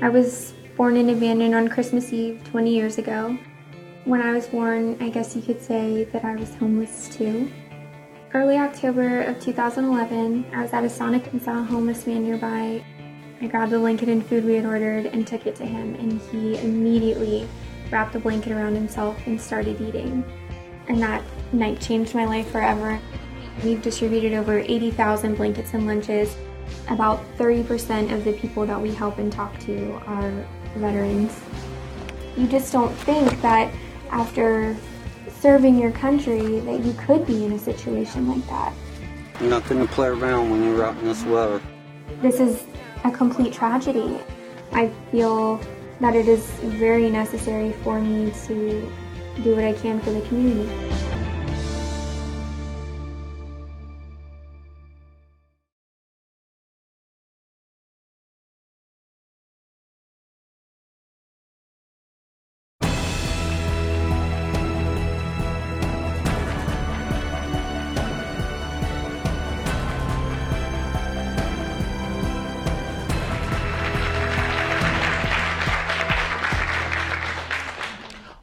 I was born and abandoned on Christmas Eve 20 years ago. When I was born, I guess you could say that I was homeless too. Early October of 2011, I was at a Sonic and saw a homeless man nearby. I grabbed the blanket and food we had ordered and took it to him, and he immediately wrapped the blanket around himself and started eating. And that night changed my life forever. We've distributed over 80,000 blankets and lunches. About 30% of the people that we help and talk to are veterans. You just don't think that after serving your country that you could be in a situation like that. You're not going to play around when you're out in this weather. This is a complete tragedy. I feel that it is very necessary for me to do what I can for the community.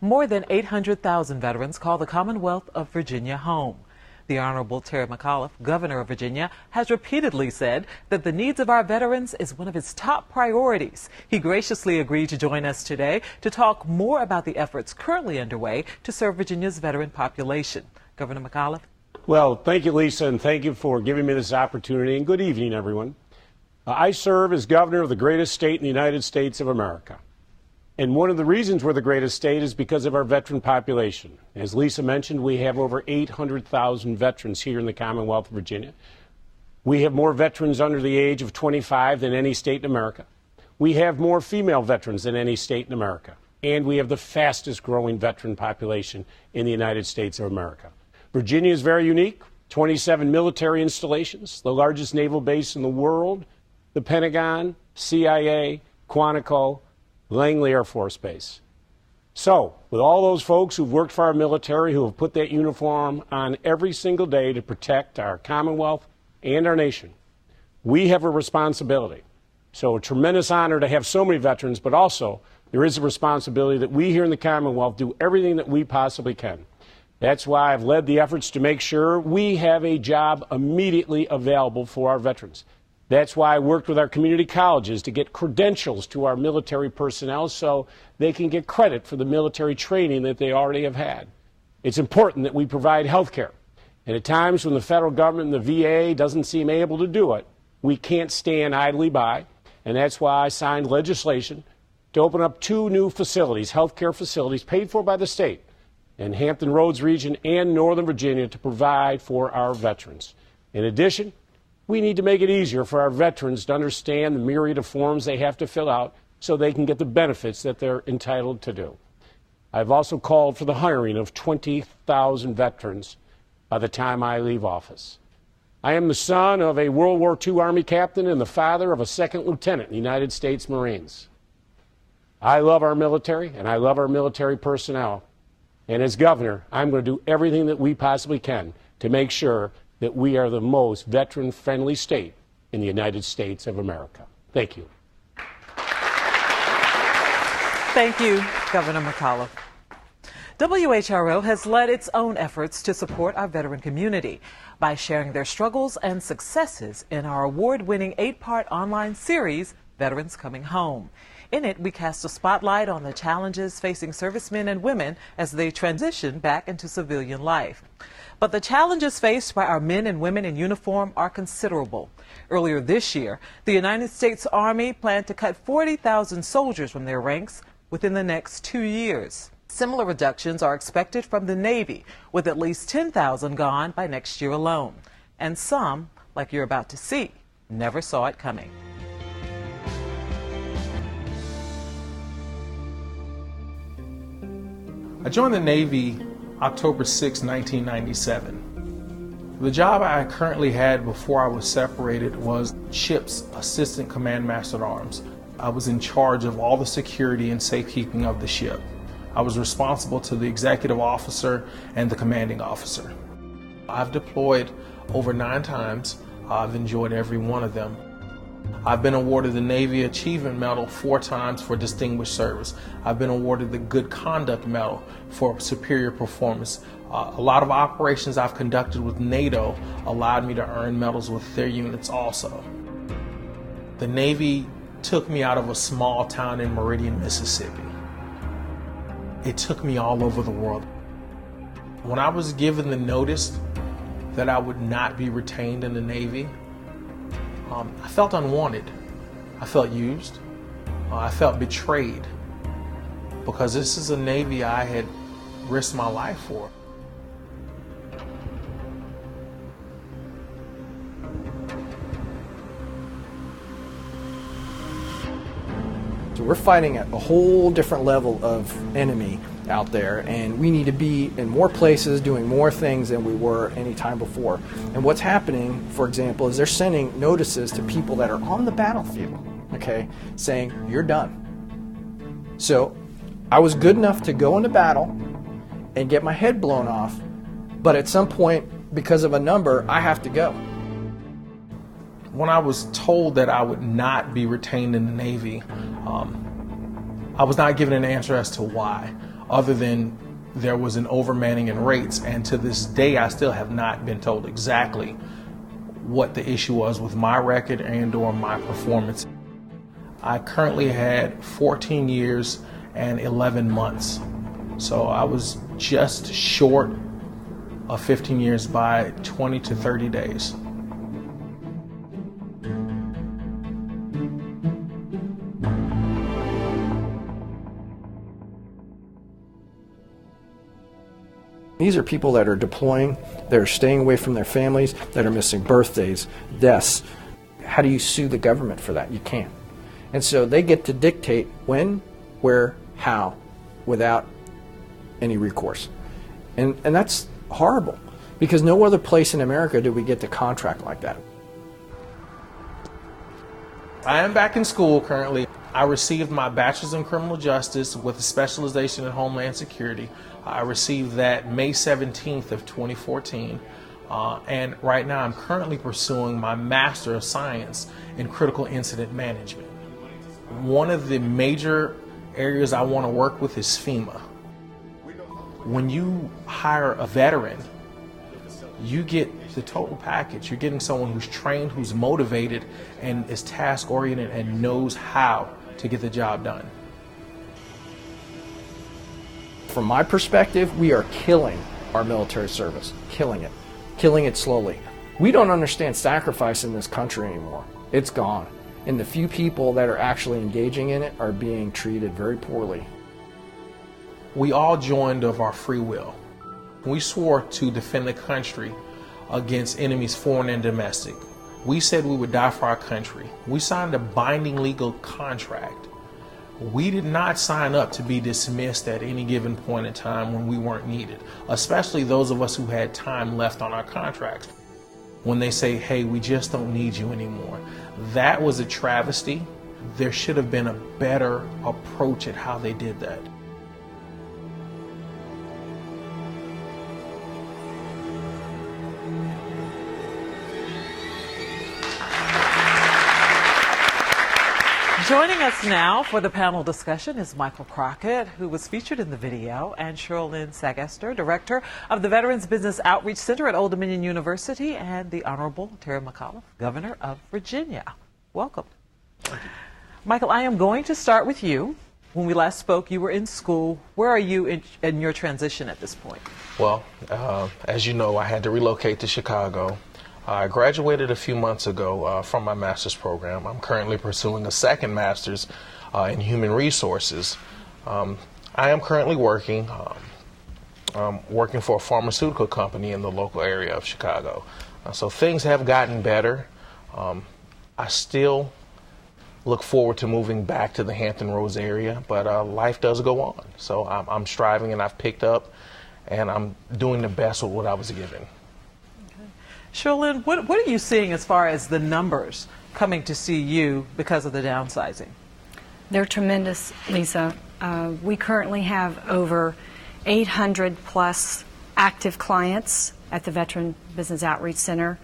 More than 800,000 veterans call the Commonwealth of Virginia home. The Honorable Terry McAuliffe, Governor of Virginia, has repeatedly said that the needs of our veterans is one of his top priorities. He graciously agreed to join us today to talk more about the efforts currently underway to serve Virginia's veteran population. Governor McAuliffe. Well, thank you, Lisa, and thank you for giving me this opportunity, and good evening, everyone. I serve as governor of the greatest state in the United States of America. And one of the reasons we're the greatest state is because of our veteran population. As Lisa mentioned, we have over 800,000 veterans here in the Commonwealth of Virginia. We have more veterans under the age of 25 than any state in America. We have more female veterans than any state in America. And we have the fastest growing veteran population in the United States of America. Virginia is very unique. 27 military installations, the largest naval base in the world, the Pentagon, CIA, Quantico, Langley Air Force Base. So, with all those folks who've worked for our military, who have put that uniform on every single day to protect our Commonwealth and our nation, we have a responsibility. So, a tremendous honor to have so many veterans, but also there is a responsibility that we here in the Commonwealth do everything that we possibly can. That's why I've led the efforts to make sure we have a job immediately available for our veterans. That's why I worked with our community colleges to get credentials to our military personnel so they can get credit for the military training that they already have had. It's important that we provide health care. And at times when the federal government and the VA doesn't seem able to do it, we can't stand idly by. And that's why I signed legislation to open up 2 new facilities, health care facilities paid for by the state in Hampton Roads region and Northern Virginia to provide for our veterans. In addition, we need to make it easier for our veterans to understand the myriad of forms they have to fill out so they can get the benefits that they're entitled to do. I've also called for the hiring of 20,000 veterans by the time I leave office. I am the son of a World War II Army captain and the father of a second lieutenant in the United States Marines. I love our military and I love our military personnel. And as governor, I'm going to do everything that we possibly can to make sure that we are the most veteran-friendly state in the United States of America. Thank you. Thank you, Governor McAuliffe. WHRO has led its own efforts to support our veteran community by sharing their struggles and successes in our award-winning 8-part online series, Veterans Coming Home. In it, we cast a spotlight on the challenges facing servicemen and women as they transition back into civilian life. But the challenges faced by our men and women in uniform are considerable. Earlier this year, the United States Army planned to cut 40,000 soldiers from their ranks within the next 2 years. Similar reductions are expected from the Navy, with at least 10,000 gone by next year alone. And some, like you're about to see, never saw it coming. I joined the Navy October 6, 1997. The job I currently had before I was separated was ship's assistant command master at arms. I was in charge of all the security and safekeeping of the ship. I was responsible to the executive officer and the commanding officer. I've deployed over 9 times. I've enjoyed every one of them. I've been awarded the Navy Achievement Medal 4 times for distinguished service. I've been awarded the Good Conduct Medal for superior performance. A lot of operations I've conducted with NATO allowed me to earn medals with their units also. The Navy took me out of a small town in Meridian, Mississippi. It took me all over the world. When I was given the notice that I would not be retained in the Navy, I felt unwanted. I felt used. I felt betrayed, because this is a Navy I had risked my life for. So we're fighting at a whole different level of enemy out there, and we need to be in more places doing more things than we were any time before. And what's happening, for example, is they're sending notices to people that are on the battlefield, okay, saying, you're done. So I was good enough to go into battle and get my head blown off, but at some point, because of a number, I have to go. When I was told that I would not be retained in the Navy, I was not given an answer as to why, other than there was an overmanning in rates, and to this day I still have not been told exactly what the issue was with my record and or my performance. I currently had 14 years and 11 months, so I was just short of 15 years by 20 to 30 days. These are people that are deploying, that are staying away from their families, that are missing birthdays, deaths. How do you sue the government for that? You can't. And so they get to dictate when, where, how, without any recourse. And that's horrible, because no other place in America do we get to contract like that. I am back in school currently. I received my bachelor's in criminal justice with a specialization in homeland security. I received that May 17th of 2014. And right now I'm currently pursuing my Master of Science in Critical Incident Management. One of the major areas I want to work with is FEMA. When you hire a veteran, you get the total package. You're getting someone who's trained, who's motivated, and is task-oriented and knows how to get the job done. From my perspective, we are killing our military service, killing it slowly. We don't understand sacrifice in this country anymore. It's gone. And the few people that are actually engaging in it are being treated very poorly. We all joined of our free will. We swore to defend the country against enemies foreign and domestic. We said we would die for our country. We signed a binding legal contract. We did not sign up to be dismissed at any given point in time when we weren't needed, especially those of us who had time left on our contracts. When they say, hey, we just don't need you anymore, that was a travesty. There should have been a better approach at how they did that. Joining us now for the panel discussion is Michael Crockett, who was featured in the video, and Sherilyn Sagester, Director of the Veterans Business Outreach Center at Old Dominion University, and the Honorable Terry McAuliffe, Governor of Virginia. Welcome. Michael, I am going to start with you. When we last spoke, you were in school. Where are you in your transition at this point? Well, as you know, I had to relocate to Chicago. I graduated a few months ago from my master's program. I'm currently pursuing a second master's in human resources. I am currently working for a pharmaceutical company in the local area of Chicago. So things have gotten better. I still look forward to moving back to the Hampton Roads area, but life does go on. So I'm striving, and I've picked up, and I'm doing the best with what I was given. Sherilyn, what are you seeing as far as the numbers coming to see you because of the downsizing? They're tremendous, Lisa. We currently have over 800 plus active clients at the Veteran Business Outreach Center.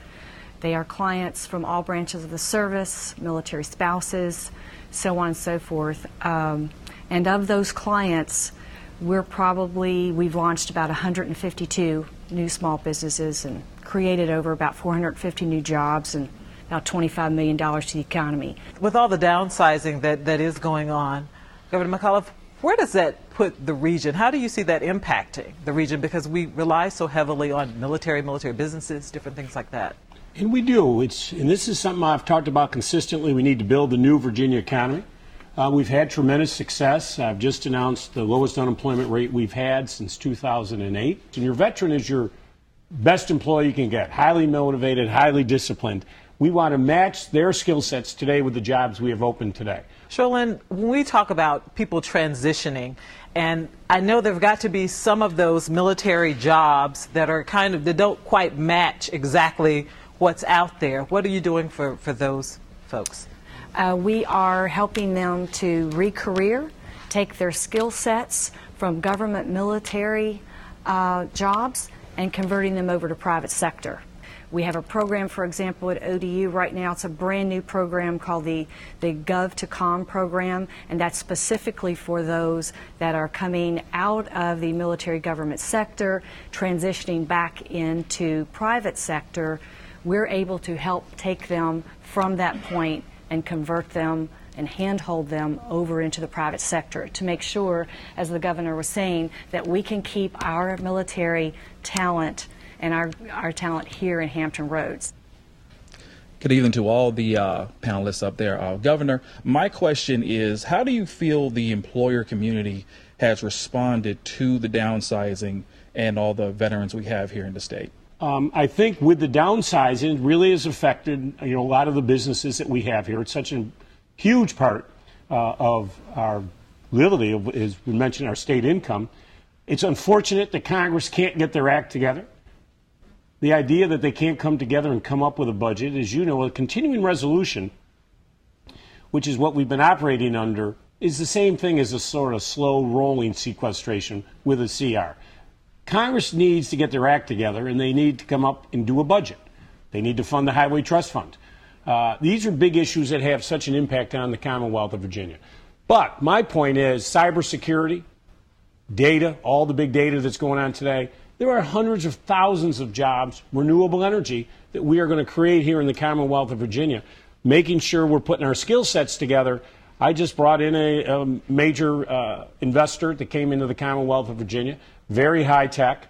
They are clients from all branches of the service, military spouses, so on and so forth. And of those clients, we've launched about 152 new small businesses and created over about 450 new jobs and about $25 million to the economy. With all the downsizing that is going on, Governor McAuliffe, where does that put the region? How do you see that impacting the region? Because we rely so heavily on military businesses, different things like that. And we do. And this is something I've talked about consistently. We need to build the new Virginia economy. We've had tremendous success. I've just announced the lowest unemployment rate we've had since 2008. And your veteran is your best employee you can get, highly motivated, highly disciplined. We want to match their skill sets today with the jobs we have open today. Sherlyn, when we talk about people transitioning, and I know there've got to be some of those military jobs that are that don't quite match exactly what's out there. What are you doing for those folks? We are helping them to re-career, take their skill sets from government military jobs and converting them over to private sector. We have a program, for example, at ODU right now. It's a brand new program called the Gov to Com program, and that's specifically for those that are coming out of the military government sector, transitioning back into private sector. We're able to help take them from that point and convert them and handhold them over into the private sector to make sure, as the governor was saying, that we can keep our military talent and our talent here in Hampton Roads. Good evening to all the panelists up there. Governor, my question is, how do you feel the employer community has responded to the downsizing and all the veterans we have here in the state? I think with the downsizing, it really has affected a lot of the businesses that we have here. It's such a huge part of our ability, as we mentioned, our state income. It's unfortunate that Congress can't get their act together. The idea that they can't come together and come up with a budget, as you know, a continuing resolution, which is what we've been operating under, is the same thing as a sort of slow rolling sequestration with a CR. Congress needs to get their act together, and they need to come up and do a budget. They need to fund the Highway Trust Fund. These are big issues that have such an impact on the Commonwealth of Virginia. But my point is cybersecurity, data, all the big data that's going on today. There are hundreds of thousands of jobs, renewable energy, that we are going to create here in the Commonwealth of Virginia, making sure we're putting our skill sets together. I just brought in a major investor that came into the Commonwealth of Virginia, very high tech,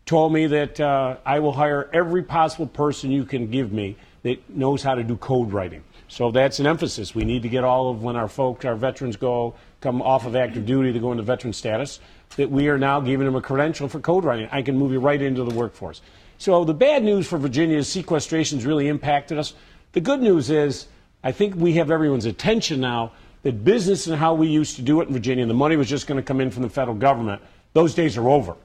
told me that I will hire every possible person you can give me that knows how to do code writing. So that's an emphasis. We need to get all of when our veterans come off of active duty to go into veteran status, that we are now giving them a credential for code writing. I can move you right into the workforce. So the bad news for Virginia is sequestration's really impacted us. The good news is I think we have everyone's attention now that business and how we used to do it in Virginia, and the money was just going to come in from the federal government, those days are over.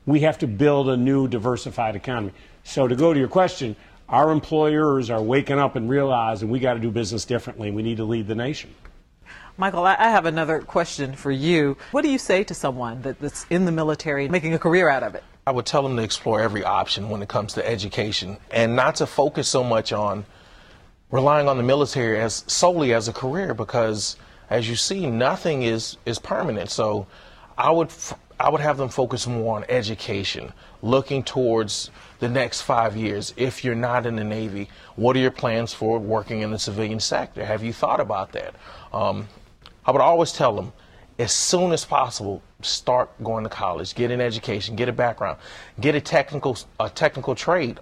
We have to build a new diversified economy. So to go to your question, our employers are waking up and realizing we got to do business differently, and we need to lead the nation. Michael, I have another question for you. What do you say to someone that's in the military making a career out of it? I would tell them to explore every option when it comes to education and not to focus so much on relying on the military as solely as a career, because as you see, nothing is permanent. So I would have them focus more on education, looking towards the next 5 years. If you're not in the Navy, what are your plans for working in the civilian sector? Have you thought about that? I would always tell them, as soon as possible, start going to college, get an education, get a background, get a technical trade.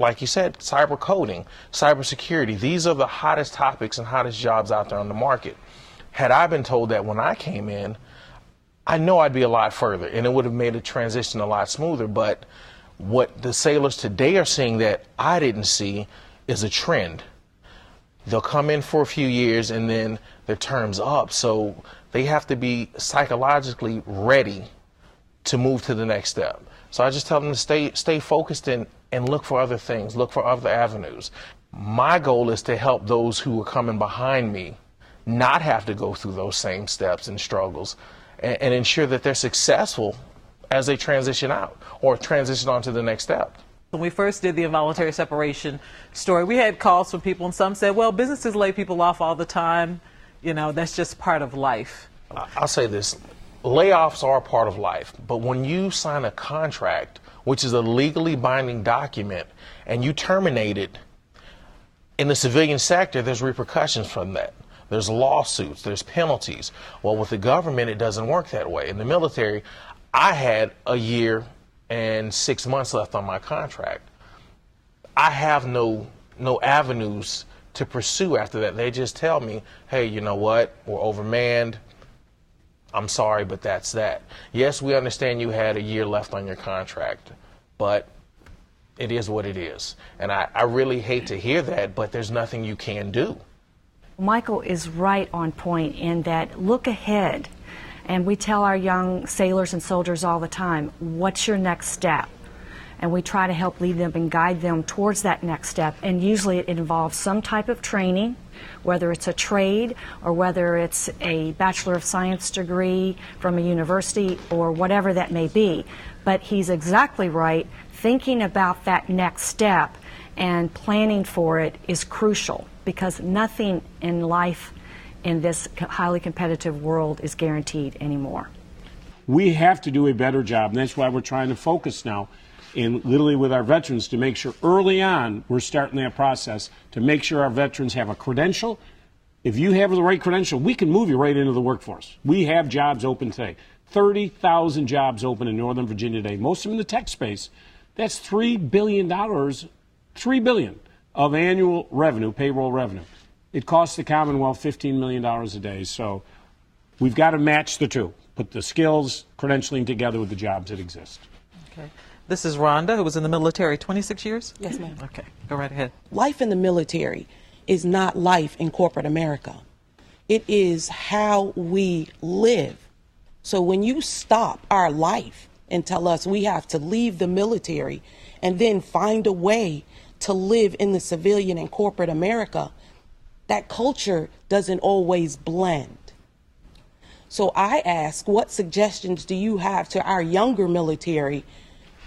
Like you said, cyber coding, cybersecurity, these are the hottest topics and hottest jobs out there on the market. Had I been told that when I came in, I know I'd be a lot further, and it would have made a transition a lot smoother. But what the sailors today are seeing that I didn't see is a trend. They'll come in for a few years and then their term's up. So they have to be psychologically ready to move to the next step. So I just tell them to stay focused and look for other things, look for other avenues. My goal is to help those who are coming behind me not have to go through those same steps and struggles, and ensure that they're successful as they transition out or transition on to the next step. When we first did the involuntary separation story, we had calls from people, and some said, well, businesses lay people off all the time. You know, that's just part of life. I'll say this. Layoffs are a part of life, but when you sign a contract, which is a legally binding document, and you terminate it, in the civilian sector, there's repercussions from that. There's lawsuits, there's penalties. Well, with the government, it doesn't work that way. In the military, I had a year and 6 months left on my contract. I have no avenues to pursue after that. They just tell me, hey, you know what, we're overmanned. I'm sorry, but that's that. Yes, we understand you had a year left on your contract, but it is what it is. And I really hate to hear that, but there's nothing you can do. Michael is right on point in that look ahead. And we tell our young sailors and soldiers all the time, what's your next step? And we try to help lead them and guide them towards that next step. And usually it involves some type of training, whether it's a trade or whether it's a Bachelor of Science degree from a university or whatever that may be. But he's exactly right. Thinking about that next step and planning for it is crucial, because nothing in life in this highly competitive world is guaranteed anymore. We have to do a better job, and that's why we're trying to focus now in literally with our veterans to make sure early on we're starting that process to make sure our veterans have a credential. If you have the right credential, we can move you right into the workforce. We have jobs open today. 30,000 jobs open in Northern Virginia today, most of them in the tech space. That's $3 billion, $3 billion of annual revenue, payroll revenue. It costs the Commonwealth $15 million a day. So we've got to match the two, put the skills, credentialing together with the jobs that exist. Okay. This is Rhonda, who was in the military 26 years? Yes, ma'am. Okay, go right ahead. Life in the military is not life in corporate America. It is how we live. So when you stop our life and tell us we have to leave the military and then find a way to live in the civilian and corporate America, that culture doesn't always blend. So I ask, what suggestions do you have to our younger military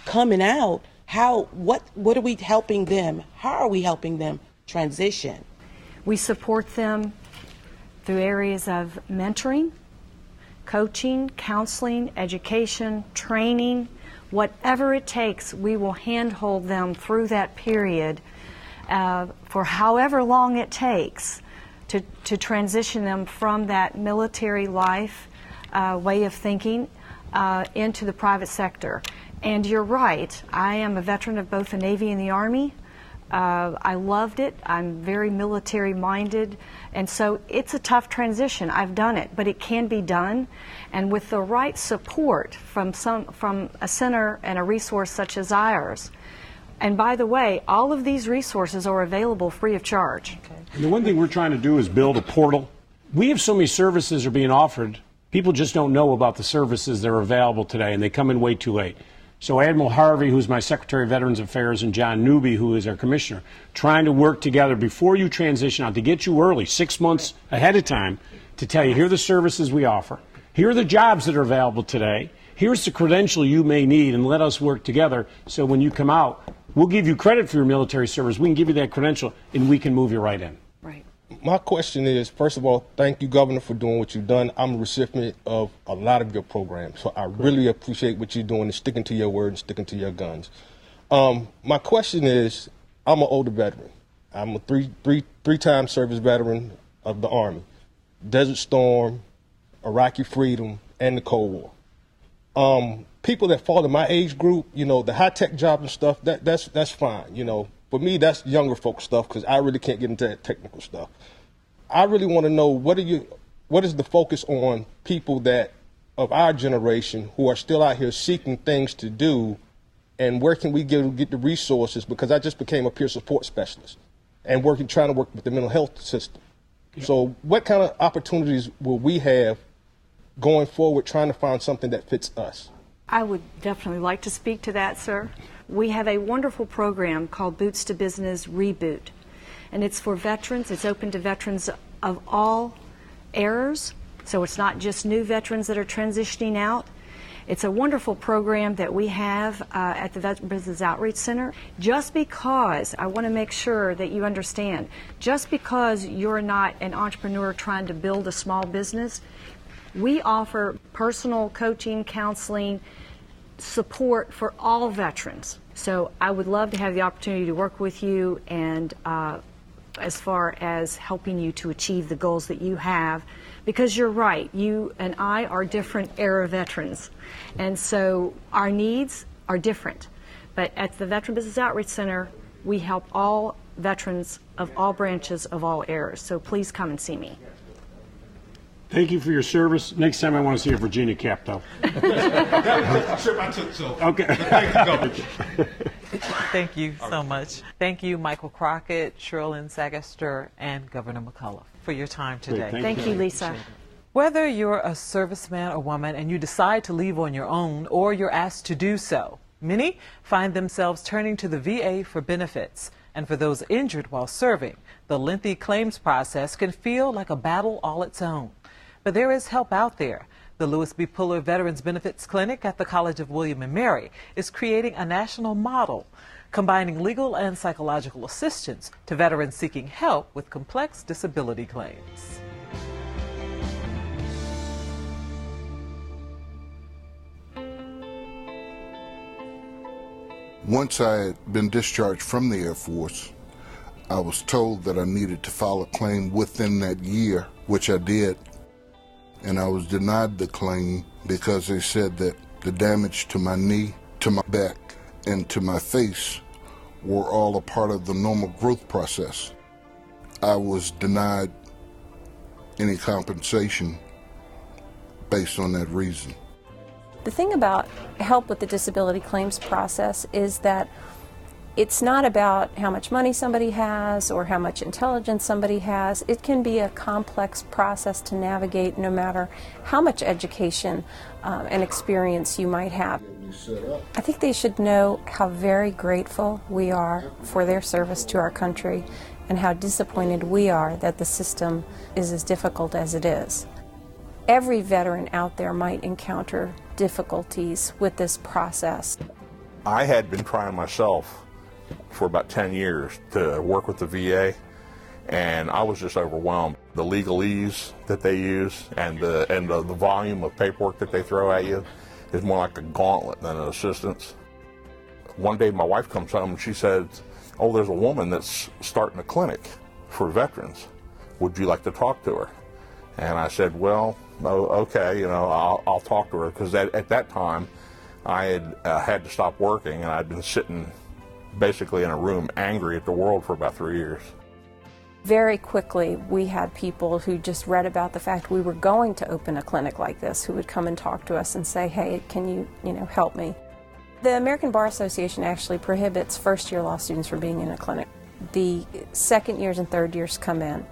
coming out? What are we helping them? How are we helping them transition? We support them through areas of mentoring, coaching, counseling, education, training, whatever it takes. We will handhold them through that period for however long it takes to transition them from that military life way of thinking into the private sector. And you're right, I am a veteran of both the Navy and the Army. I loved it. I'm very military minded, and so it's a tough transition. I've done it, but it can be done, and with the right support from a center and a resource such as ours. And by the way, all of these resources are available free of charge. Okay. And the one thing we're trying to do is build a portal. We have so many services are being offered, people just don't know about the services that are available today, and they come in way too late. So Admiral Harvey, who's my Secretary of Veterans Affairs, and John Newby, who is our Commissioner, trying to work together before you transition out to get you early, 6 months ahead of time, to tell you, here are the services we offer. Here are the jobs that are available today. Here's the credential you may need, and let us work together so when you come out, we'll give you credit for your military service. We can give you that credential, and we can move you right in. Right. My question is, first of all, thank you, Governor, for doing what you've done. I'm a recipient of a lot of your programs, so I really appreciate what you're doing and sticking to your word and sticking to your guns. My question is, I'm an older veteran. I'm a three-time service veteran of the Army, Desert Storm, Iraqi Freedom, and the Cold War. People that fall in my age group, you know, the high-tech jobs and stuff, that's fine, you know. For me, that's younger folk stuff because I really can't get into that technical stuff. I really want to know what is the focus on people that of our generation who are still out here seeking things to do, and where can we get the resources? Because I just became a peer support specialist and trying to work with the mental health system. Yeah. So what kind of opportunities will we have going forward trying to find something that fits us? I would definitely like to speak to that, sir. We have a wonderful program called Boots to Business Reboot, and it's for veterans. It's open to veterans of all eras, so it's not just new veterans that are transitioning out. It's a wonderful program that we have at the Veteran Business Outreach Center. Just because, I want to make sure that you understand, just because you're not an entrepreneur trying to build a small business, we offer personal coaching, counseling, support for all veterans. So I would love to have the opportunity to work with you and as far as helping you to achieve the goals that you have, because you're right, you and I are different era veterans, and so our needs are different. But at the Veteran Business Outreach Center, we help all veterans of all branches of all eras, so please come and see me. Thank you for your service. Next time I want to see a Virginia cap, though. Sure, I took so. Okay. Thank you so much. Thank you, Michael Crockett, Sherlyn Sagaster, and Governor McAuliffe for your time today. Thank you, Lisa. Whether you're a serviceman or woman and you decide to leave on your own or you're asked to do so, many find themselves turning to the VA for benefits. And for those injured while serving, the lengthy claims process can feel like a battle all its own. But there is help out there. The Lewis B. Puller Veterans Benefits Clinic at the College of William & Mary is creating a national model, combining legal and psychological assistance to veterans seeking help with complex disability claims. Once I had been discharged from the Air Force, I was told that I needed to file a claim within that year, which I did. And I was denied the claim because they said that the damage to my knee, to my back, and to my face were all a part of the normal growth process. I was denied any compensation based on that reason. The thing about help with the disability claims process is that it's not about how much money somebody has or how much intelligence somebody has. It can be a complex process to navigate no matter how much education and experience you might have. I think they should know how very grateful we are for their service to our country and how disappointed we are that the system is as difficult as it is. Every veteran out there might encounter difficulties with this process. I had been trying myself for about 10 years to work with the VA, and I was just overwhelmed. The legalese that they use and the volume of paperwork that they throw at you is more like a gauntlet than an assistance. One day my wife comes home and she said, "Oh, there's a woman that's starting a clinic for veterans. Would you like to talk to her?" And I said, "Well, okay, I'll talk to her," because at that time I had to stop working, and I'd been sitting basically in a room angry at the world for about 3 years. Very quickly, we had people who just read about the fact we were going to open a clinic like this who would come and talk to us and say, "Hey, can you help me?" The American Bar Association actually prohibits first-year law students from being in a clinic. The second years and third years come in.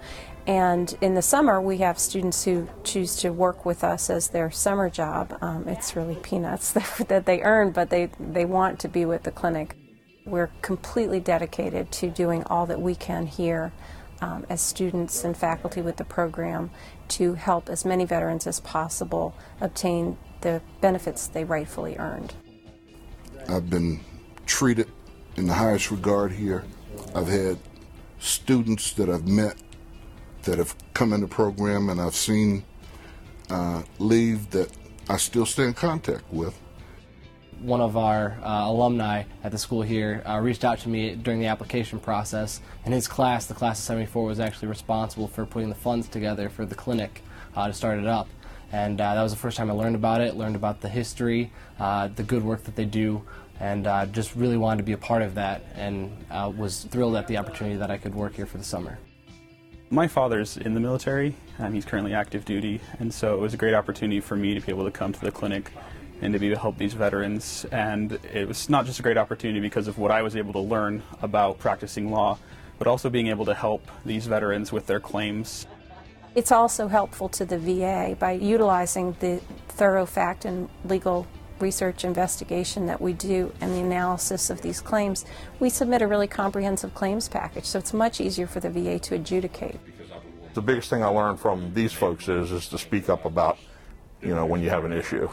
And in the summer, we have students who choose to work with us as their summer job. It's really peanuts that they earn, but they want to be with the clinic. We're completely dedicated to doing all that we can here as students and faculty with the program to help as many veterans as possible obtain the benefits they rightfully earned. I've been treated in the highest regard here. I've had students that I've met that have come in the program and I've seen leave that I still stay in contact with. One of our alumni at the school here reached out to me during the application process, and his class, the class of 74, was actually responsible for putting the funds together for the clinic to start it up. And that was the first time I learned about it, learned about the history, the good work that they do, and just really wanted to be a part of that, and was thrilled at the opportunity that I could work here for the summer. My father's in the military, and he's currently active duty, and so it was a great opportunity for me to be able to come to the clinic and to be able to help these veterans. And it was not just a great opportunity because of what I was able to learn about practicing law, but also being able to help these veterans with their claims. It's also helpful to the VA by utilizing the thorough fact and legal research investigation that we do and the analysis of these claims. We submit a really comprehensive claims package, so it's much easier for the VA to adjudicate. The biggest thing I learned from these folks is to speak up about, when you have an issue.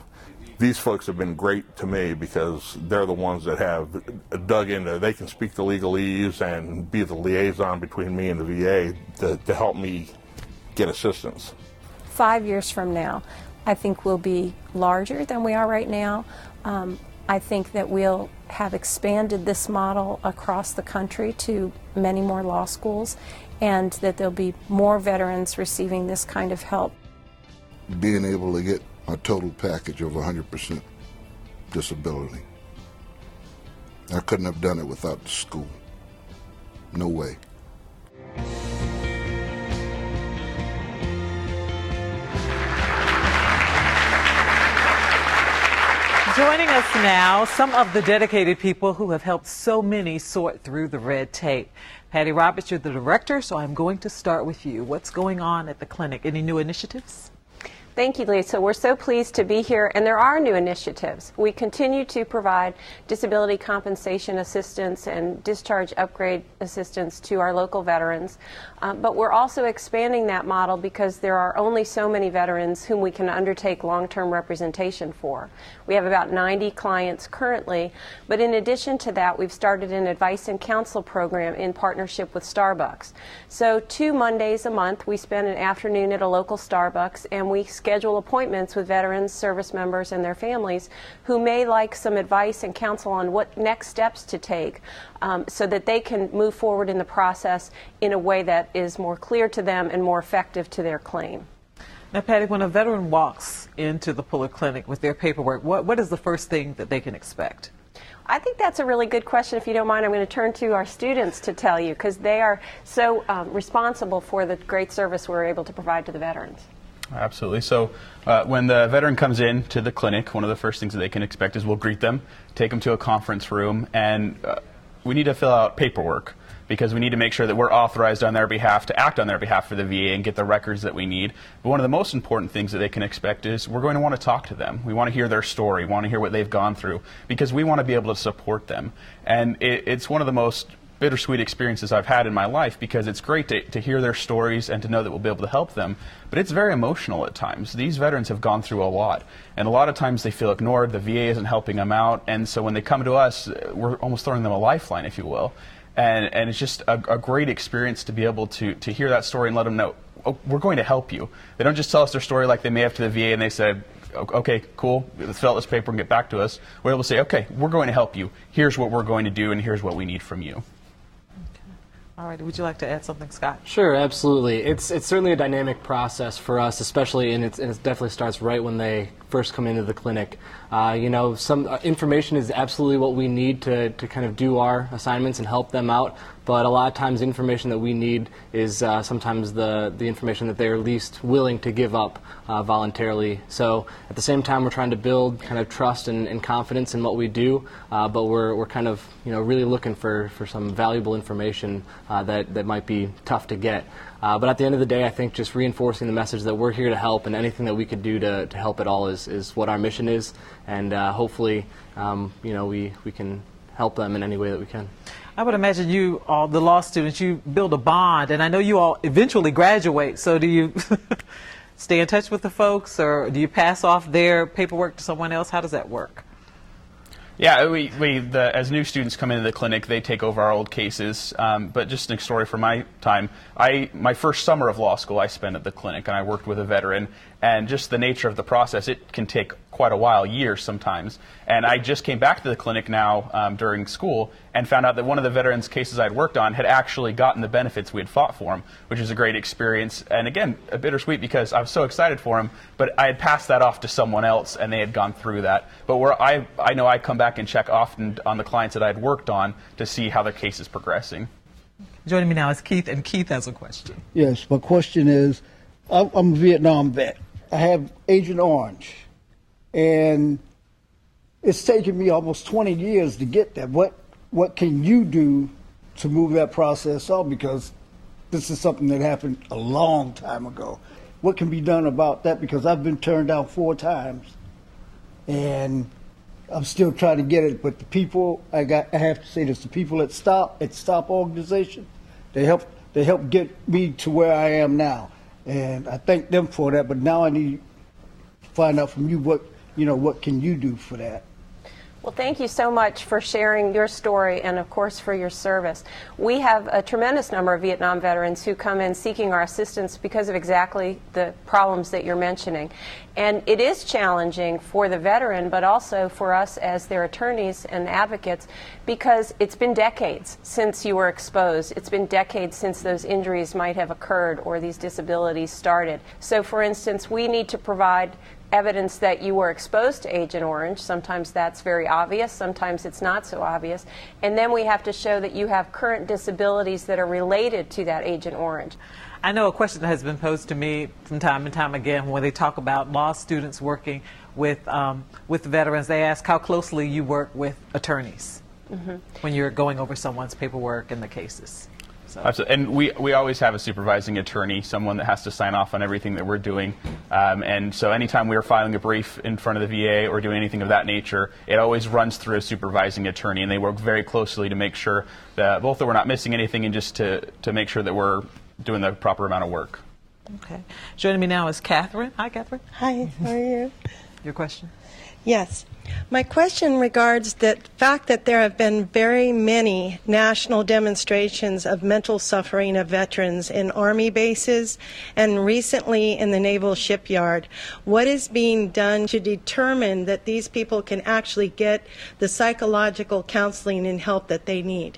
these folks have been great to me because they're the ones that have dug into, they can speak the legalese and be the liaison between me and the VA to help me get assistance. 5 years from now, I think we'll be larger than we are right now. I think that we'll have expanded this model across the country to many more law schools, and that there'll be more veterans receiving this kind of help. Being able to get a total package of 100% disability. I couldn't have done it without the school. No way. Joining us now, some of the dedicated people who have helped so many sort through the red tape. Patty Roberts, you're the director, so I'm going to start with you. What's going on at the clinic? Any new initiatives? Thank you, Lisa. We're so pleased to be here, and there are new initiatives. We continue to provide disability compensation assistance and discharge upgrade assistance to our local veterans, but we're also expanding that model because there are only so many veterans whom we can undertake long-term representation for. We have about 90 clients currently, but in addition to that, we've started an advice and counsel program in partnership with Starbucks. So 2 Mondays a month, we spend an afternoon at a local Starbucks, and we schedule appointments with veterans, service members, and their families who may like some advice and counsel on what next steps to take so that they can move forward in the process in a way that is more clear to them and more effective to their claim. Now, Patty, when a veteran walks into the Puller Clinic with their paperwork, what is the first thing that they can expect? I think that's a really good question. If you don't mind, I'm going to turn to our students to tell you, because they are so responsible for the great service we're able to provide to the veterans. Absolutely. So when the veteran comes in to the clinic, one of the first things that they can expect is we'll greet them, take them to a conference room, and we need to fill out paperwork because we need to make sure that we're authorized on their behalf to act on their behalf for the VA and get the records that we need. But one of the most important things that they can expect is we're going to want to talk to them. We want to hear their story, want to hear what they've gone through, because we want to be able to support them. And it's one of the most bittersweet experiences I've had in my life, because it's great to hear their stories and to know that we'll be able to help them, but it's very emotional at times. These veterans have gone through a lot, and a lot of times they feel ignored, the VA isn't helping them out, and so when they come to us, we're almost throwing them a lifeline, if you will. And it's just a great experience to be able to hear that story and let them know, oh, we're going to help you. They don't just tell us their story like they may have to the VA and they said, okay, cool, let's fill out this paper and get back to us. We're able to say, okay, we're going to help you. Here's what we're going to do, and here's what we need from you. All right, would you like to add something, Scott? Sure, absolutely. It's certainly a dynamic process for us, especially, and it definitely starts right when they first come into the clinic. You know, some information is absolutely what we need to kind of do our assignments and help them out, but a lot of times the information that we need is sometimes the information that they're least willing to give up voluntarily. So at the same time, we're trying to build kind of trust and confidence in what we do, but we're kind of, you know, really looking for some valuable information that might be tough to get. But at the end of the day, I think just reinforcing the message that we're here to help, and anything that we could do to help at all is what our mission is, and hopefully, you know, we can help them in any way that we can. I would imagine you, all the law students, you build a bond, and I know you all eventually graduate, so do you stay in touch with the folks, or do you pass off their paperwork to someone else? How does that work? Yeah, as new students come into the clinic, they take over our old cases. But just a story from my time, my first summer of law school I spent at the clinic, and I worked with a veteran. And just the nature of the process, it can take quite a while, years sometimes. And I just came back to the clinic now during school and found out that one of the veterans' cases I'd worked on had actually gotten the benefits we had fought for him, which is a great experience. And again, a bittersweet because I was so excited for him, but I had passed that off to someone else and they had gone through that. But where I know I come back and check often on the clients that I had worked on to see how their case is progressing. Joining me now is Keith, and Keith has a question. Yes, my question is, I'm a Vietnam vet. I have Agent Orange, and it's taken me almost 20 years to get that. What can you do to move that process on? Because this is something that happened a long time ago. What can be done about that? Because I've been turned down 4 times, and I'm still trying to get it. But the people, I have to say this, the people at Stop organization, they helped get me to where I am now. And I thank them for that, but now I need to find out from you what what can you do for that? Well, thank you so much for sharing your story and, of course, for your service. We have a tremendous number of Vietnam veterans who come in seeking our assistance because of exactly the problems that you're mentioning. And it is challenging for the veteran, but also for us as their attorneys and advocates, because it's been decades since you were exposed. It's been decades since those injuries might have occurred or these disabilities started. So, for instance, we need to provide evidence that you were exposed to Agent Orange. Sometimes that's very obvious, sometimes it's not so obvious. And then we have to show that you have current disabilities that are related to that Agent Orange. I know a question that has been posed to me from time and time again when they talk about law students working with veterans. They ask how closely you work with attorneys when you're going over someone's paperwork and the cases. So. Absolutely. And we always have a supervising attorney, someone that has to sign off on everything that we're doing. And so anytime we are filing a brief in front of the VA or doing anything of that nature, it always runs through a supervising attorney, and they work very closely to make sure that both that we're not missing anything and just to make sure that we're doing the proper amount of work. Okay. Joining me now is Catherine. Hi, Catherine. Hi, how are you? Your question? Yes. My question regards the fact that there have been very many national demonstrations of mental suffering of veterans in Army bases and recently in the Naval Shipyard. What is being done to determine that these people can actually get the psychological counseling and help that they need?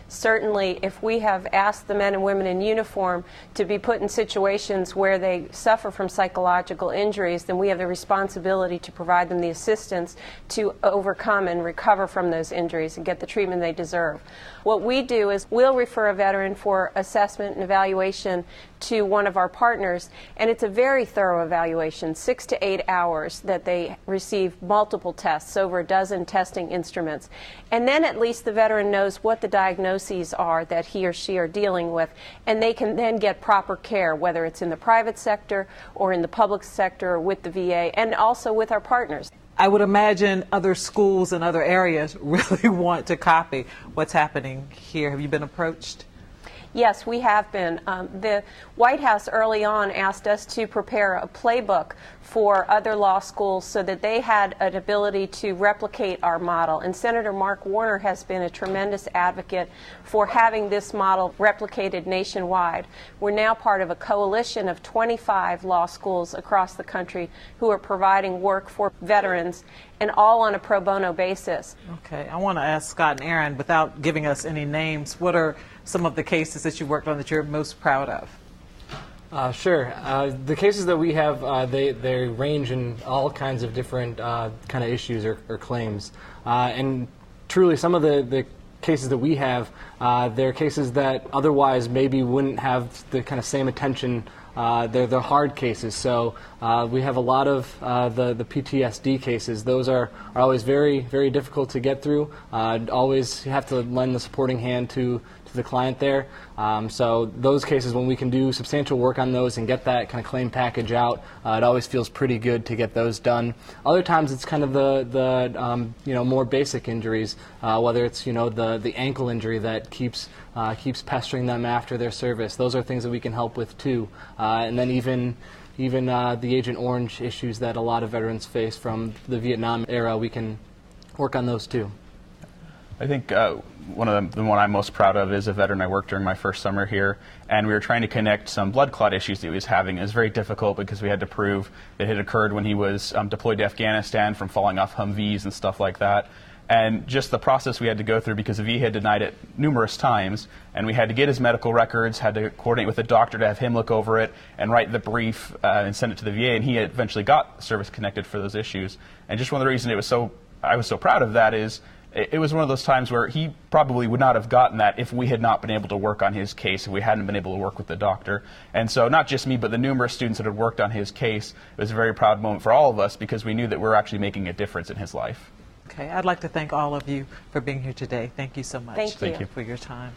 Certainly, if we have asked the men and women in uniform to be put in situations where they suffer from psychological injuries, then we have the responsibility to provide them the assistance to overcome and recover from those injuries and get the treatment they deserve. What we do is we'll refer a veteran for assessment and evaluation to one of our partners, and it's a very thorough evaluation, 6 to 8 hours that they receive multiple tests, over a dozen testing instruments. And then at least the veteran knows what the diagnoses are that he or she are dealing with, and they can then get proper care, whether it's in the private sector or in the public sector or with the VA, and also with our partners. I would imagine other schools and other areas really want to copy what's happening here. Have you been approached? Yes, we have been. The White House early on asked us to prepare a playbook for other law schools so that they had an ability to replicate our model. And Senator Mark Warner has been a tremendous advocate for having this model replicated nationwide. We're now part of a coalition of 25 law schools across the country who are providing work for veterans, and all on a pro bono basis. Okay, I want to ask Scott and Aaron, without giving us any names, what are some of the cases that you worked on that you're most proud of? Sure. The cases that we have, they range in all kinds of different kind of issues or claims. And truly, some of the cases that we have, they're cases that otherwise maybe wouldn't have the kind of same attention. They're hard cases. So we have a lot of the PTSD cases. Those are always very, very difficult to get through. Always you have to lend the supporting hand to the client there. So those cases, when we can do substantial work on those and get that kind of claim package out, it always feels pretty good to get those done. Other times it's kind of the more basic injuries, whether it's the ankle injury that keeps pestering them after their service. Those are things that we can help with too. And then even the Agent Orange issues that a lot of veterans face from the Vietnam era, we can work on those too. I think the one I'm most proud of is a veteran I worked during my first summer here, and we were trying to connect some blood clot issues that he was having. It was very difficult because we had to prove that it had occurred when he was deployed to Afghanistan from falling off Humvees and stuff like that. And just the process we had to go through, because the VA had denied it numerous times, and we had to get his medical records, had to coordinate with the doctor to have him look over it and write the brief and send it to the VA, and he eventually got service connected for those issues. And just one of the reasons I was so proud of that is it was one of those times where he probably would not have gotten that if we had not been able to work on his case, if we hadn't been able to work with the doctor. And so not just me, but the numerous students that had worked on his case, it was a very proud moment for all of us because we knew that we were actually making a difference in his life. Okay, I'd like to thank all of you for being here today. Thank you so much. Thank you for your time.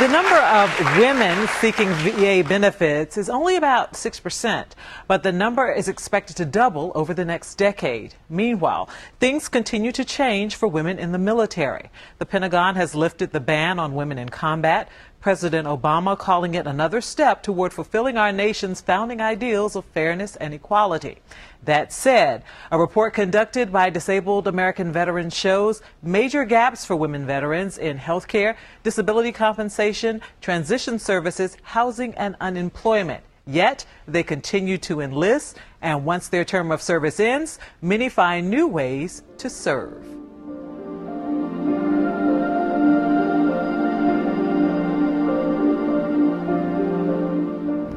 The number of women seeking VA benefits is only about 6%, but the number is expected to double over the next decade. Meanwhile, things continue to change for women in the military. The Pentagon has lifted the ban on women in combat. President Obama calling it another step toward fulfilling our nation's founding ideals of fairness and equality. That said, a report conducted by Disabled American Veterans shows major gaps for women veterans in health care, disability compensation, transition services, housing, and unemployment. Yet, they continue to enlist, and once their term of service ends, many find new ways to serve.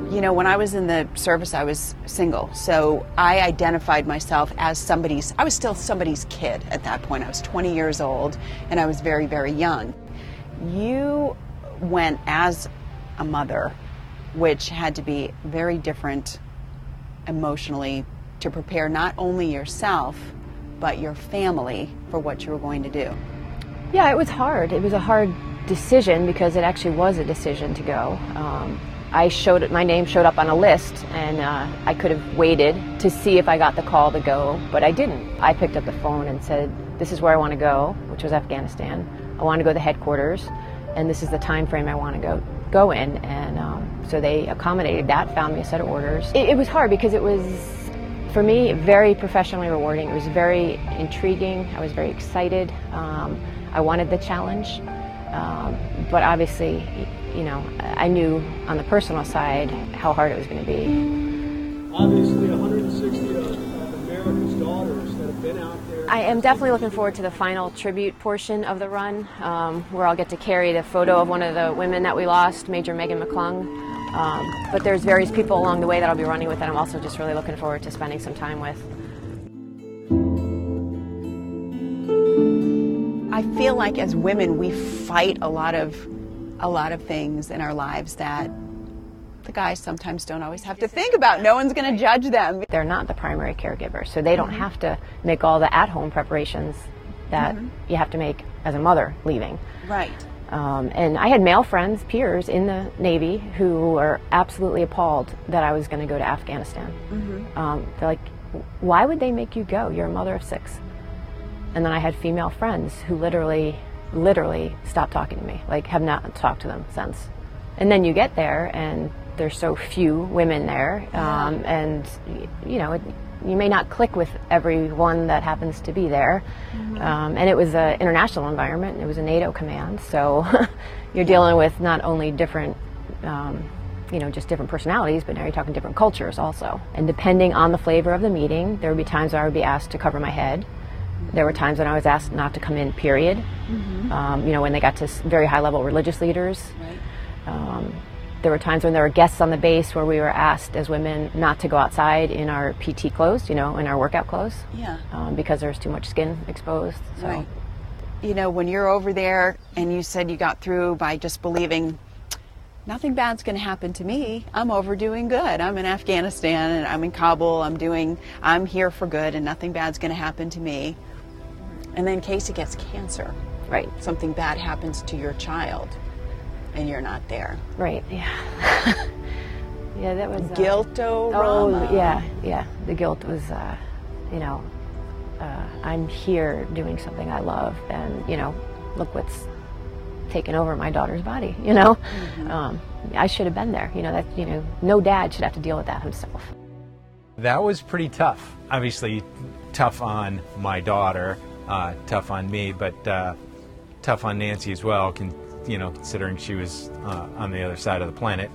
You know, when I was in the service, I was single, so I identified myself as I was still somebody's kid at that point. I was 20 years old, and I was very, very young. You went as a mother, which had to be very different emotionally to prepare not only yourself, but your family for what you were going to do. Yeah, it was hard. It was a hard decision because it actually was a decision to go. My name showed up on a list, and I could have waited to see if I got the call to go, but I didn't. I picked up the phone and said, this is where I want to go, which was Afghanistan. I want to go to the headquarters, and this is the time frame I want to go in. And so they accommodated that, found me a set of orders. It was hard because it was, for me, very professionally rewarding. It was very intriguing. I was very excited. I wanted the challenge, but obviously, you know, I knew on the personal side how hard it was going to be. Obviously, 160 of America's daughters that have been out there. I am definitely looking forward to the final tribute portion of the run, where I'll get to carry the photo of one of the women that we lost, Major Megan McClung. But there's various people along the way that I'll be running with that I'm also just really looking forward to spending some time with. I feel like as women, we fight a lot of things in our lives that the guys sometimes don't always have to think about. No one's going to judge them. They're not the primary caregiver, so they don't have to make all the at-home preparations that you have to make as a mother leaving. Right. And I had male friends, peers in the Navy who were absolutely appalled that I was going to go to Afghanistan. They're like, why would they make you go? You're a mother of 6. And then I had female friends who literally stopped talking to me, like have not talked to them since. And then you get there and there's so few women there, and you know, you may not click with everyone that happens to be there. And it was an international environment, it was a NATO command, so you're dealing with not only different, you know, just different personalities, but now you're talking different cultures also. And depending on the flavor of the meeting, there would be times I would be asked to cover my head. There were times when I was asked not to come in, period. You know, when they got to very high-level religious leaders. There were times when there were guests on the base where we were asked as women not to go outside in our PT clothes, you know, in our workout clothes. Because there's too much skin exposed. So. Right. You know, when you're over there and you said you got through by just believing nothing bad's going to happen to me. I'm over doing good. I'm in Afghanistan and I'm in Kabul. I'm here for good and nothing bad's going to happen to me. And then Casey gets cancer. Right. Something bad happens to your child and you're not there. Right, yeah. Yeah, that was... Guilt-o-rama. Oh, yeah. The guilt was, you know, I'm here doing something I love and, you know, look what's taken over my daughter's body, you know. I should have been there, you know, that, you know, no dad should have to deal with that himself. That was pretty tough. Obviously tough on my daughter, tough on me, but tough on Nancy as well, you know, considering she was on the other side of the planet.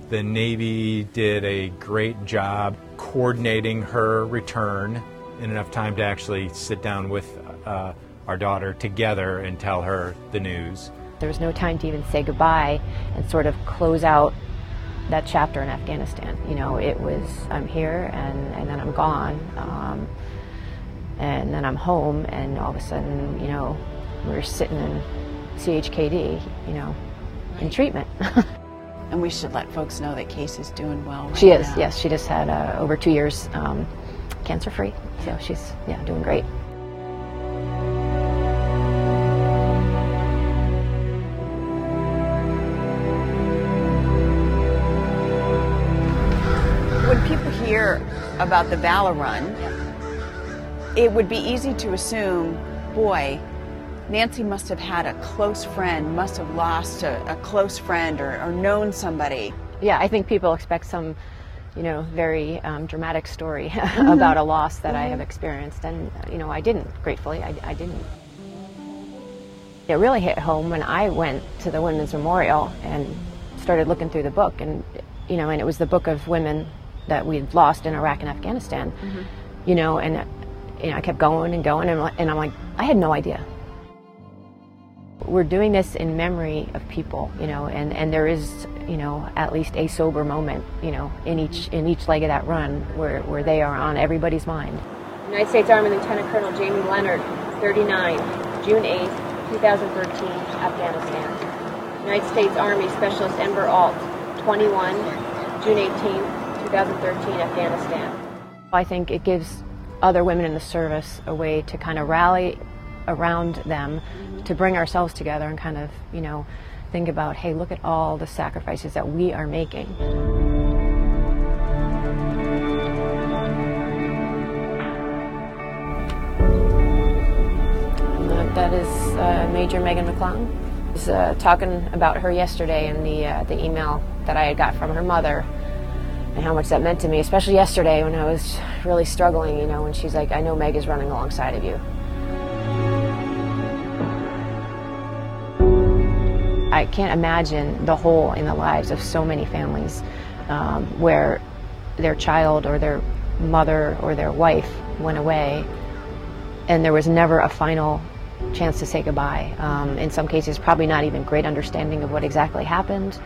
The Navy did a great job coordinating her return in enough time to actually sit down with our daughter together and tell her the news. There was no time to even say goodbye and sort of close out that chapter in Afghanistan. You know, it was, I'm here and then I'm gone, and then I'm home, and all of a sudden, you know, we're sitting in CHKD, you know, in treatment. And we should let folks know that Casey's doing well right She is, now. yes. She just had over 2 years cancer-free, so she's, yeah, doing great. When people hear about the Valor Run, it would be easy to assume, boy, Nancy must have had a close friend, must have lost a close friend or known somebody. Yeah, I think people expect some, very dramatic story about a loss that I have experienced, and I didn't. Gratefully, I didn't. It really hit home when I went to the Women's Memorial and started looking through the book, and and it was the book of women that we'd lost in Iraq and Afghanistan. I kept going and going, and I'm like, I had no idea. We're doing this in memory of people, and there is, at least a sober moment, in each leg of that run where they are on everybody's mind. United States Army Lieutenant Colonel Jamie Leonard, 39, June 8th, 2013, Afghanistan. United States Army Specialist Ember Alt, 21, June 18th, 2013, Afghanistan. I think it gives other women in the service a way to kind of rally around them, to bring ourselves together and kind of, think about, hey, look at all the sacrifices that we are making. That is Major Megan McClellan. I was talking about her yesterday in the email that I had got from her mother, and how much that meant to me, especially yesterday when I was really struggling, when she's like, I know Meg is running alongside of you. I can't imagine the hole in the lives of so many families where their child or their mother or their wife went away and there was never a final chance to say goodbye. In some cases, probably not even great understanding of what exactly happened.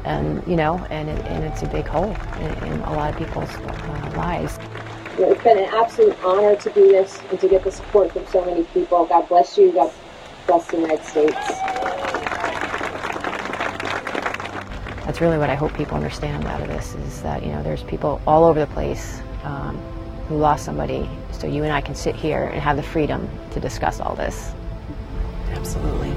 And it's a big hole in a lot of people's lives. It's been an absolute honor to do this and to get the support from so many people. God bless you. God bless the United States. That's really what I hope people understand out of this, is that there's people all over the place who lost somebody, so you and I can sit here and have the freedom to discuss all this. Absolutely.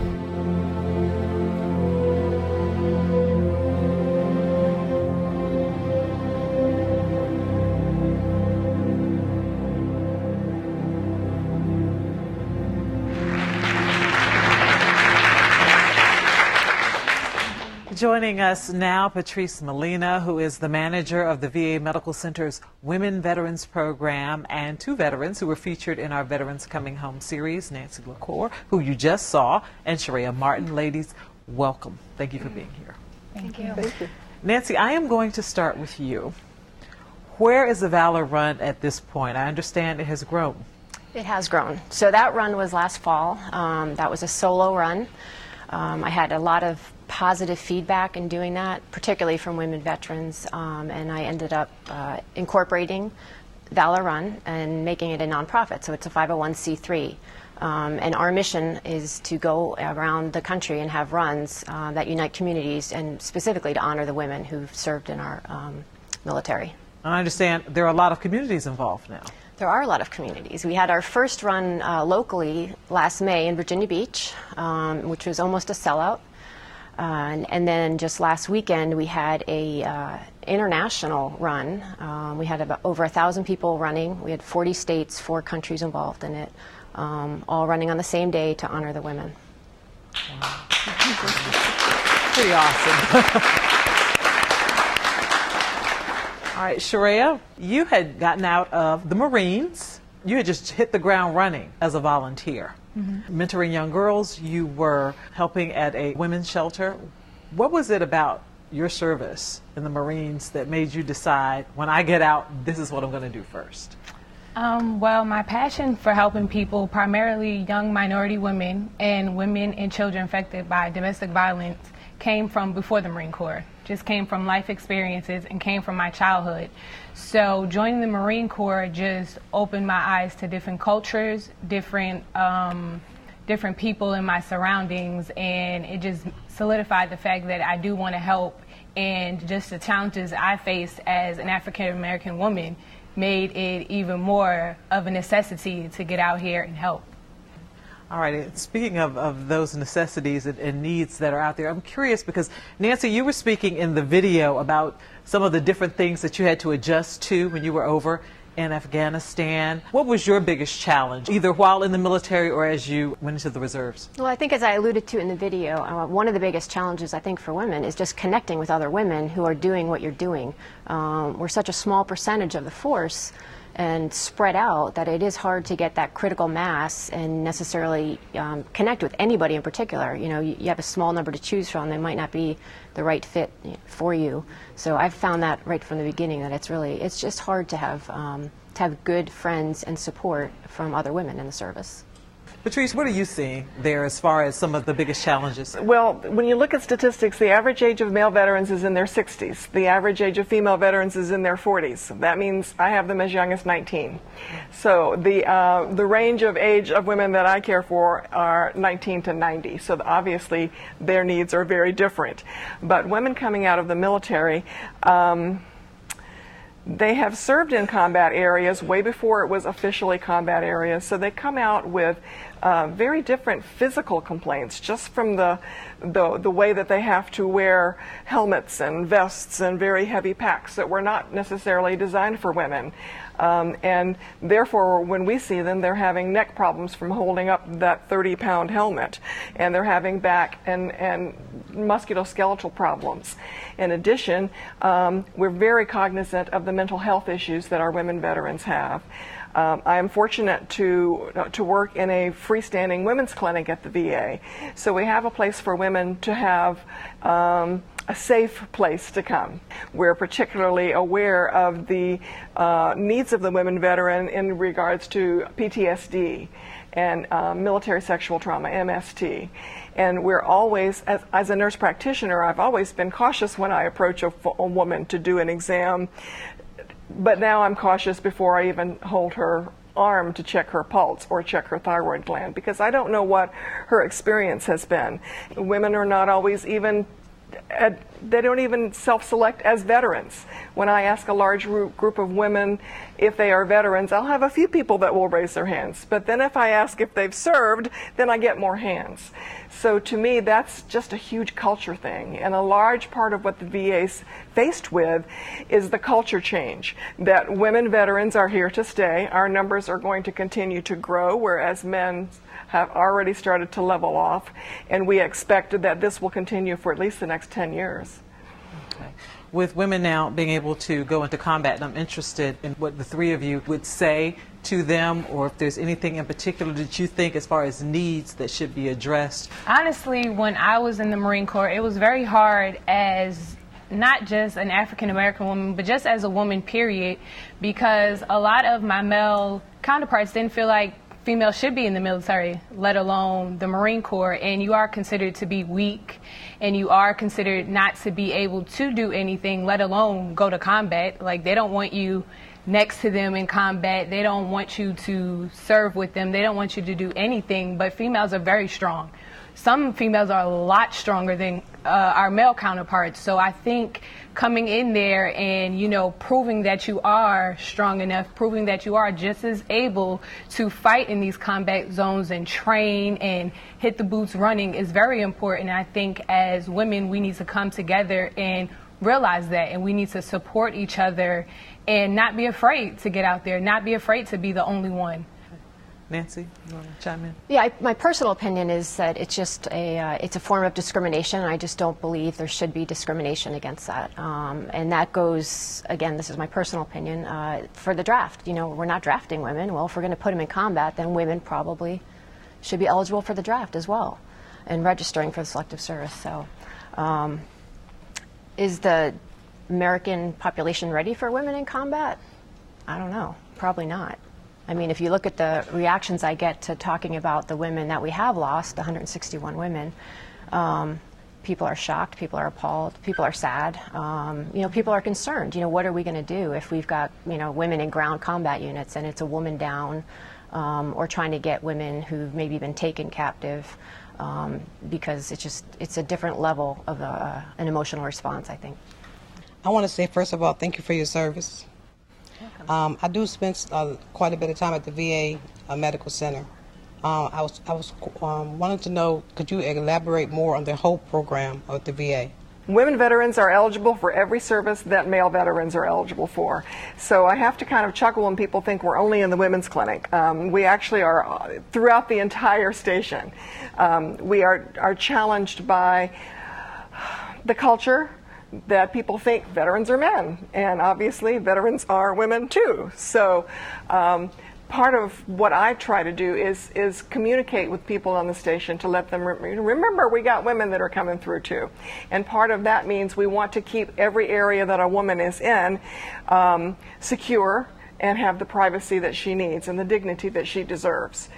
Joining us now, Patrice Molina, who is the manager of the VA Medical Center's Women Veterans Program, and two veterans who were featured in our Veterans Coming Home series, Nancy LaCour, who you just saw, and Sharia Martin. Ladies, welcome. Thank you for being here. Thank you. Thank you. Nancy, I am going to start with you. Where is the Valor Run at this point? I understand it has grown. It has grown. So that run was last fall. That was a solo run. I had a lot of positive feedback in doing that, particularly from women veterans, and I ended up incorporating Valor Run and making it a nonprofit, so it's a 501c3. And our mission is to go around the country and have runs that unite communities, and specifically to honor the women who've served in our military. I understand there are a lot of communities involved now. There are a lot of communities. We had our first run locally last May in Virginia Beach, which was almost a sellout. And then just last weekend we had a international run. We had about over 1,000 people running. We had 40 states, 4 countries involved in it, all running on the same day to honor the women. Wow. Pretty awesome. All right, Sharia, you had gotten out of the Marines. You had just hit the ground running as a volunteer. Mentoring young girls, you were helping at a women's shelter. What was it about your service in the Marines that made you decide, when I get out, this is what I'm going to do first? Well, my passion for helping people, primarily young minority women and children affected by domestic violence, came from before the Marine Corps. Just came from life experiences and came from my childhood. So joining the Marine Corps just opened my eyes to different cultures, different people in my surroundings, and it just solidified the fact that I do want to help, and just the challenges I faced as an African American woman made it even more of a necessity to get out here and help. All right, speaking of those necessities and needs that are out there, I'm curious because, Nancy, you were speaking in the video about some of the different things that you had to adjust to when you were over in Afghanistan. What was your biggest challenge, either while in the military or as you went into the reserves? Well, I think as I alluded to in the video, one of the biggest challenges I think for women is just connecting with other women who are doing what you're doing. We're such a small percentage of the force and spread out that it is hard to get that critical mass and necessarily connect with anybody in particular. You know, you have a small number to choose from. They might not be the right fit for you. So I've found that right from the beginning that it's just hard to have good friends and support from other women in the service. Patrice, what are you seeing there as far as some of the biggest challenges? Well, when you look at statistics, the average age of male veterans is in their 60s. The average age of female veterans is in their 40s. That means I have them as young as 19. So the range of age of women that I care for are 19 to 90. So obviously their needs are very different. But women coming out of the military, they have served in combat areas way before it was officially combat areas, so they come out with very different physical complaints just from the way that they have to wear helmets and vests and very heavy packs that were not necessarily designed for women. And therefore, when we see them, they're having neck problems from holding up that 30-pound helmet, and they're having back and musculoskeletal problems. In addition, we're very cognizant of the mental health issues that our women veterans have. I am fortunate to work in a freestanding women's clinic at the VA, so we have a place for women to have a safe place to come. We're particularly aware of the needs of the women veteran in regards to PTSD and military sexual trauma, MST. And we're always, as a nurse practitioner, I've always been cautious when I approach a woman to do an exam. But now I'm cautious before I even hold her arm to check her pulse or check her thyroid gland, because I don't know what her experience has been. Women are not always even, they don't even self-select as veterans. When I ask a large group of women if they are veterans, I'll have a few people that will raise their hands. But then if I ask if they've served, then I get more hands. So to me, that's just a huge culture thing. And a large part of what the VA's faced with is the culture change, that women veterans are here to stay. Our numbers are going to continue to grow, whereas men have already started to level off, and we expect that this will continue for at least the next 10 years. Okay. With women now being able to go into combat, and I'm interested in what the three of you would say to them, or if there's anything in particular that you think as far as needs that should be addressed. Honestly, when I was in the Marine Corps, it was very hard as not just an African American woman, but just as a woman, period, because a lot of my male counterparts didn't feel like females should be in the military, let alone the Marine Corps, and you are considered to be weak, and you are considered not to be able to do anything, let alone go to combat. Like, they don't want you next to them in combat. They don't want you to serve with them. They don't want you to do anything, but females are very strong. Some females are a lot stronger than our male counterparts. So I think coming in there and, you know, proving that you are strong enough, proving that you are just as able to fight in these combat zones and train and hit the boots running is very important. And I think as women, we need to come together and realize that, and we need to support each other and not be afraid to get out there, not be afraid to be the only one. Nancy, you want to chime in? Yeah, my personal opinion is that it's just it's a form of discrimination. I just don't believe there should be discrimination against that. And that goes, again, this is my personal opinion, for the draft. You know, we're not drafting women. Well, if we're going to put them in combat, then women probably should be eligible for the draft as well and registering for the selective service. So is the American population ready for women in combat? I don't know. Probably not. I mean, if you look at the reactions I get to talking about the women that we have lost, 161 women, people are shocked, people are appalled, people are sad, you know, people are concerned. You know, what are we going to do if we've got, you know, women in ground combat units and it's a woman down, or trying to get women who've maybe been taken captive, because it's a different level of an emotional response, I think. I want to say, first of all, thank you for your service. I do spend quite a bit of time at the VA Medical Center. I was wanting to know, could you elaborate more on the HOPE program of the VA? Women veterans are eligible for every service that male veterans are eligible for. So I have to kind of chuckle when people think we're only in the women's clinic. We actually are throughout the entire station. We are challenged by the culture that people think veterans are men, and obviously veterans are women too. So part of what I try to do is communicate with people on the station to let them remember we got women that are coming through too. And part of that means we want to keep every area that a woman is in secure and have the privacy that she needs and the dignity that she deserves.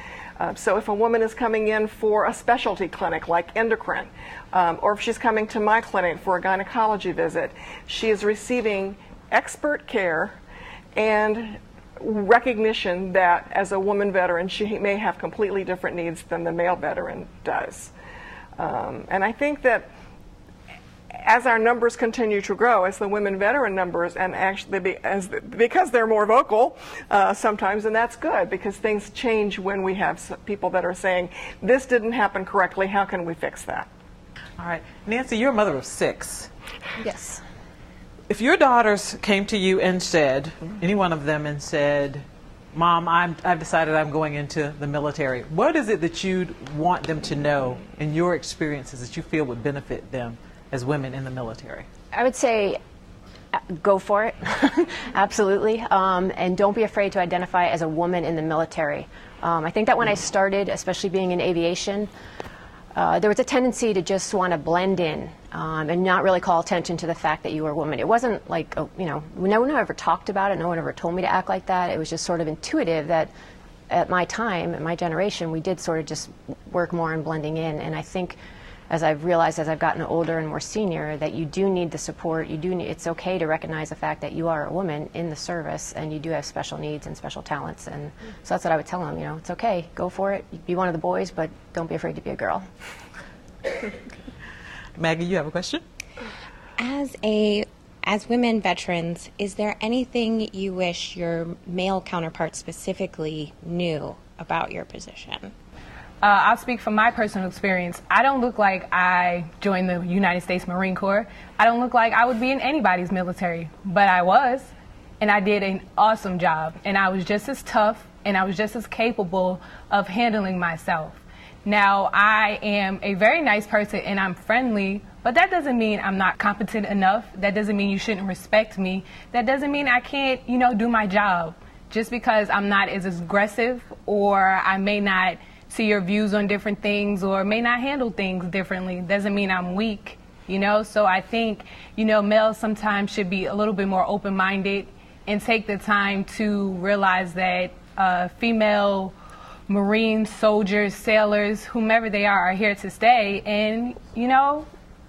So if a woman is coming in for a specialty clinic like endocrine, or if she's coming to my clinic for a gynecology visit, she is receiving expert care and recognition that as a woman veteran she may have completely different needs than the male veteran does. And I think that as our numbers continue to grow, as the women veteran numbers, and actually because they're more vocal sometimes, and that's good because things change when we have people that are saying, this didn't happen correctly, how can we fix that? All right. Nancy, you're a mother of 6. Yes. If your daughters came to you and said, any one of them, and said, Mom, I've decided I'm going into the military, what is it that you'd want them to know in your experiences that you feel would benefit them as women in the military? I would say go for it. Absolutely. And don't be afraid to identify as a woman in the military. I think that when I started, especially being in aviation, there was a tendency to just want to blend in and not really call attention to the fact that you were a woman. It wasn't like, no one ever talked about it. No one ever told me to act like that. It was just sort of intuitive that at my time, at my generation, we did sort of just work more on blending in. And I think as I've realized as I've gotten older and more senior that you do need the support. It's okay to recognize the fact that you are a woman in the service and you do have special needs and special talents. And so that's what I would tell them, it's okay, go for it. Be one of the boys, but don't be afraid to be a girl. Maggie, you have a question? As women veterans, is there anything you wish your male counterparts specifically knew about your position? I'll speak from my personal experience. I don't look like I joined the United States Marine Corps. I don't look like I would be in anybody's military, but I was, and I did an awesome job, and I was just as tough, and I was just as capable of handling myself. Now, I am a very nice person, and I'm friendly, but that doesn't mean I'm not competent enough. That doesn't mean you shouldn't respect me. That doesn't mean I can't, do my job. Just because I'm not as aggressive, or I may not see your views on different things, or may not handle things differently, doesn't mean I'm weak, So I think, males sometimes should be a little bit more open-minded and take the time to realize that female Marines, soldiers, sailors, whomever they are here to stay. And,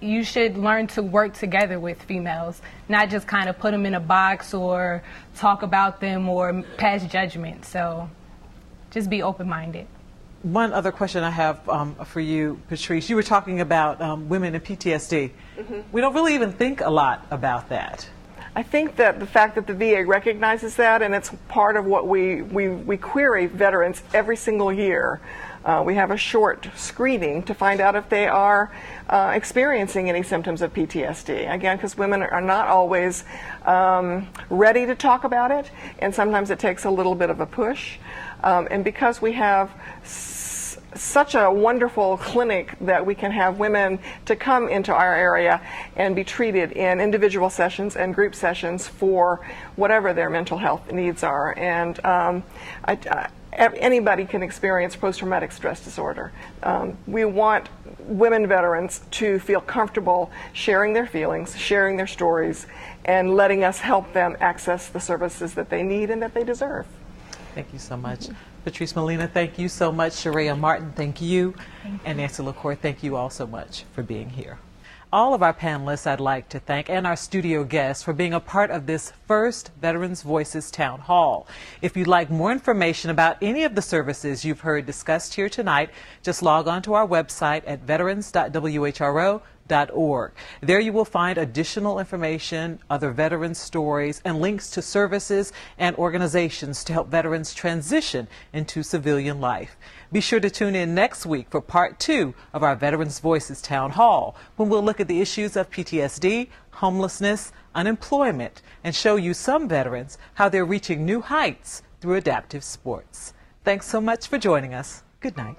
you should learn to work together with females, not just kind of put them in a box or talk about them or pass judgment. So just be open-minded. One other question I have for you, Patrice. You were talking about women and PTSD. Mm-hmm. We don't really even think a lot about that. I think that the fact that the VA recognizes that, and it's part of what we query veterans every single year. We have a short screening to find out if they are experiencing any symptoms of PTSD. Again, because women are not always ready to talk about it, and sometimes it takes a little bit of a push. And because we have such a wonderful clinic that we can have women to come into our area and be treated in individual sessions and group sessions for whatever their mental health needs are. And anybody can experience post-traumatic stress disorder. We want women veterans to feel comfortable sharing their feelings, sharing their stories, and letting us help them access the services that they need and that they deserve. Thank you so much. Patrice Molina, thank you so much. Sharaya Martin, thank you. And Nancy LaCour, thank you all so much for being here. All of our panelists I'd like to thank, and our studio guests for being a part of this first Veterans Voices Town Hall. If you'd like more information about any of the services you've heard discussed here tonight, just log on to our website at veterans.whro.org. veterans.org. There you will find additional information, other veteran stories, and links to services and organizations to help veterans transition into civilian life. Be sure to tune in next week for part 2 of our Veterans Voices Town Hall, when we'll look at the issues of PTSD, homelessness, unemployment, and show you some veterans how they're reaching new heights through adaptive sports. Thanks so much for joining us. Good night.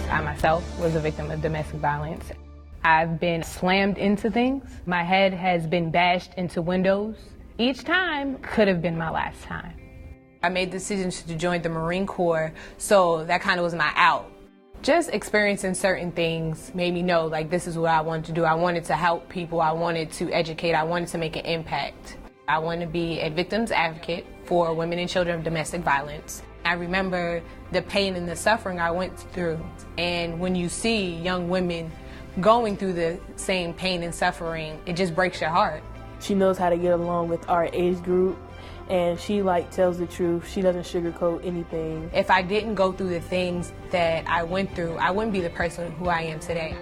I myself was a victim of domestic violence. I've been slammed into things. My head has been bashed into windows. Each time could have been my last time. I made decisions to join the Marine Corps, so that kind of was my out. Just experiencing certain things made me know, like, this is what I wanted to do. I wanted to help people. I wanted to educate. I wanted to make an impact. I want to be a victim's advocate for women and children of domestic violence. I remember the pain and the suffering I went through. And when you see young women going through the same pain and suffering, it just breaks your heart. She knows how to get along with our age group, and she tells the truth. She doesn't sugarcoat anything. If I didn't go through the things that I went through, I wouldn't be the person who I am today.